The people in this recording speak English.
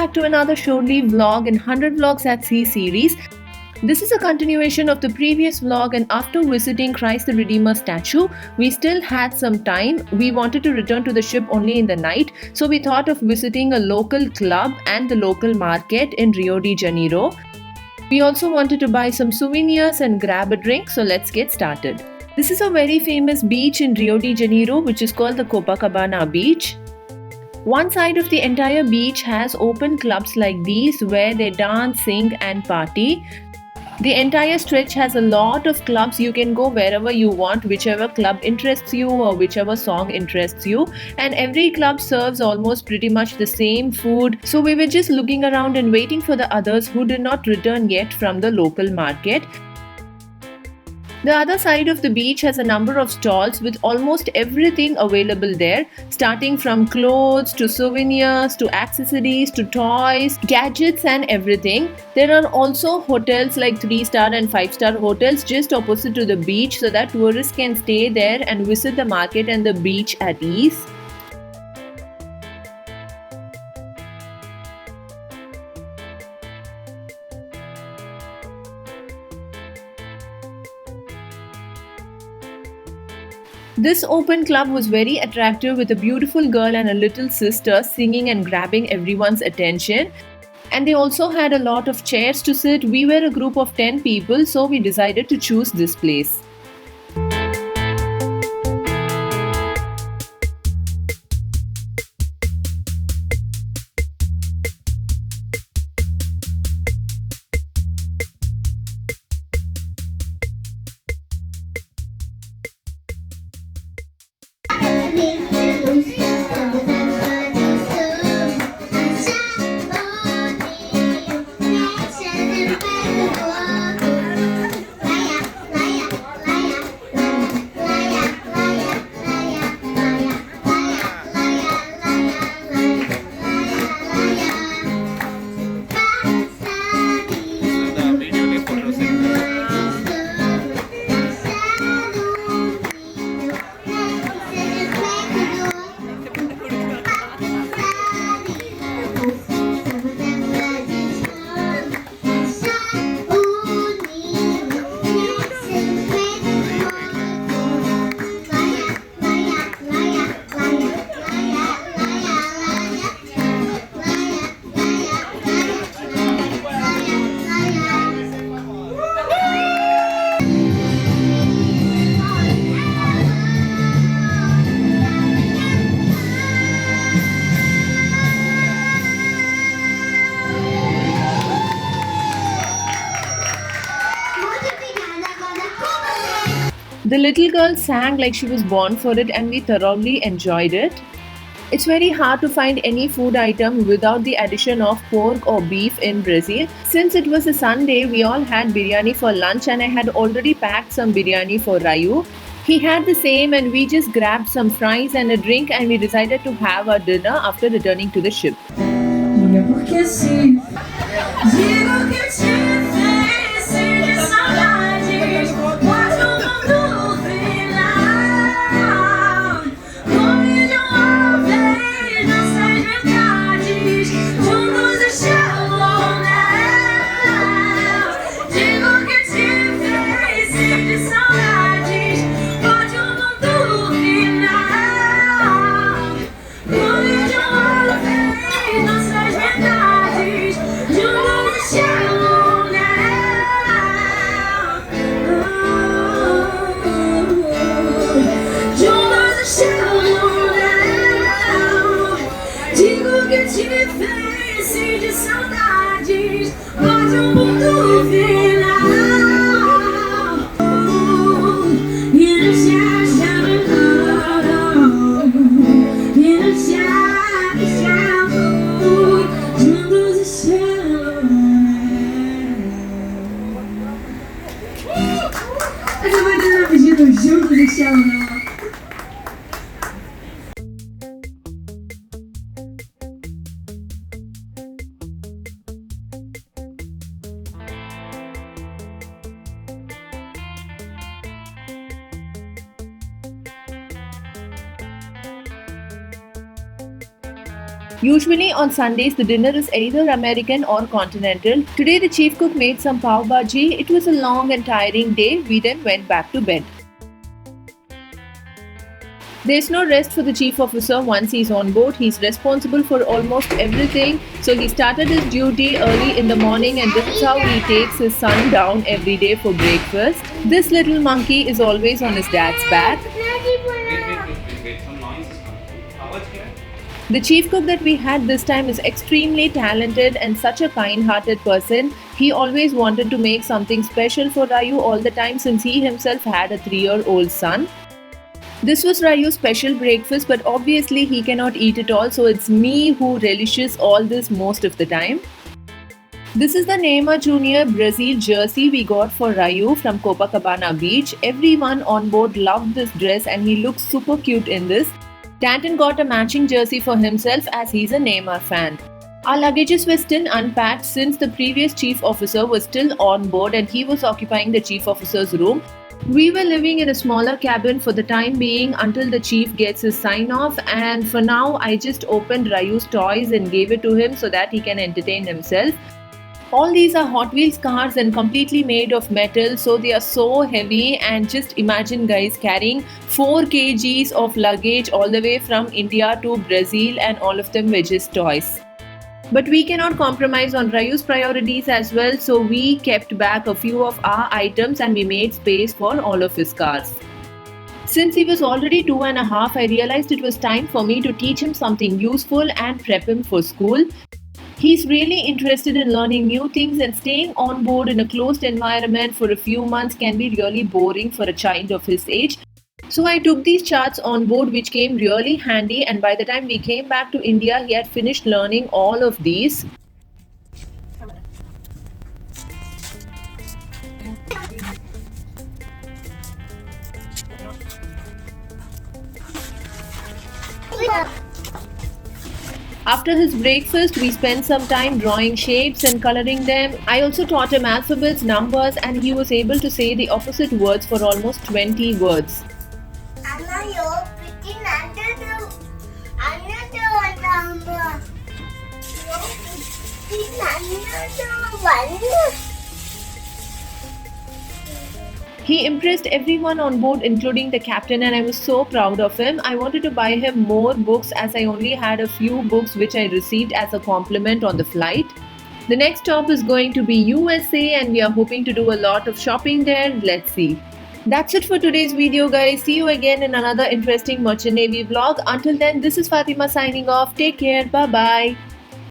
back to another Surely vlog in 100 Vlogs at Sea series. This is a continuation of the previous vlog, and after visiting Christ the Redeemer statue, we still had some time. We wanted to return to the ship only in the night, so we thought of visiting a local club and the local market in Rio de Janeiro. We also wanted to buy some souvenirs and grab a drink, so let's get started. This is a very famous beach in Rio de Janeiro, which is called the Copacabana Beach. One side of the entire beach has open clubs like these where they dance, sing and party. The entire stretch has a lot of clubs. You can go wherever you want, whichever club interests you or whichever song interests you. And every club serves almost pretty much the same food. So we were just looking around and waiting for the others who did not return yet from the local market. The other side of the beach has a number of stalls with almost everything available there, starting from clothes to souvenirs to accessories to toys, gadgets and everything. There are also hotels like 3-star and 5-star hotels just opposite to the beach so that tourists can stay there and visit the market and the beach at ease. This open club was very attractive with a beautiful girl and a little sister singing and grabbing everyone's attention. And they also had a lot of chairs to sit. We were a group of 10 people, so we decided to choose this place. The little girl sang like she was born for it, and we thoroughly enjoyed it. It's very hard to find any food item without the addition of pork or beef in Brazil. Since it was a Sunday, we all had biryani for lunch, and I had already packed some biryani for Rayu. He had the same, and we just grabbed some fries and a drink, and we decided to have our dinner after returning to the ship. Usually on Sundays, the dinner is either American or continental. Today, the chief cook made some pav bhaji. It was a long and tiring day. We then went back to bed. There's no rest for the chief officer once he's on board. He's responsible for almost everything. So he started his duty early in the morning, and this is how he takes his son down every day for breakfast. This little monkey is always on his dad's back. Some noise is coming. आवाज क्या है? The chief cook that we had this time is extremely talented and such a kind-hearted person. He always wanted to make something special for Rayu all the time since he himself had a 3-year-old son. This was Rayu's special breakfast, but obviously he cannot eat it all, so it's me who relishes all this most of the time. This is the Neymar Jr. Brazil jersey we got for Rayu from Copacabana Beach. Everyone on board loved this dress and he looks super cute in this. Tanton got a matching jersey for himself as he's a Neymar fan. Our luggages were still unpacked since the previous chief officer was still on board and he was occupying the chief officer's room. We were living in a smaller cabin for the time being until the chief gets his sign off, and for now I just opened Rayu's toys and gave it to him so that he can entertain himself. All these are Hot Wheels cars and completely made of metal, so they are so heavy. And just imagine, guys, carrying 4 kgs of luggage all the way from India to Brazil, and all of them were just toys. But we cannot compromise on Rayu's priorities as well, so we kept back a few of our items and we made space for all of his cars. Since he was already 2.5, I realized it was time for me to teach him something useful and prep him for school. He's really interested in learning new things, and staying on board in a closed environment for a few months can be really boring for a child of his age. So I took these charts on board, which came really handy, and by the time we came back to India, he had finished learning all of these. After his breakfast, we spent some time drawing shapes and coloring them. I also taught him alphabets, numbers, and he was able to say the opposite words for almost 20 words. Anna, you're picking another one number. You're picking another one. He impressed everyone on board, including the captain, and I was so proud of him. I wanted to buy him more books as I only had a few books which I received as a compliment on the flight. The next stop is going to be USA, and we are hoping to do a lot of shopping there. Let's see. That's it for today's video, guys. See you again in another interesting Merchant Navy vlog. Until then, this is Fatima signing off. Take care. Bye-bye.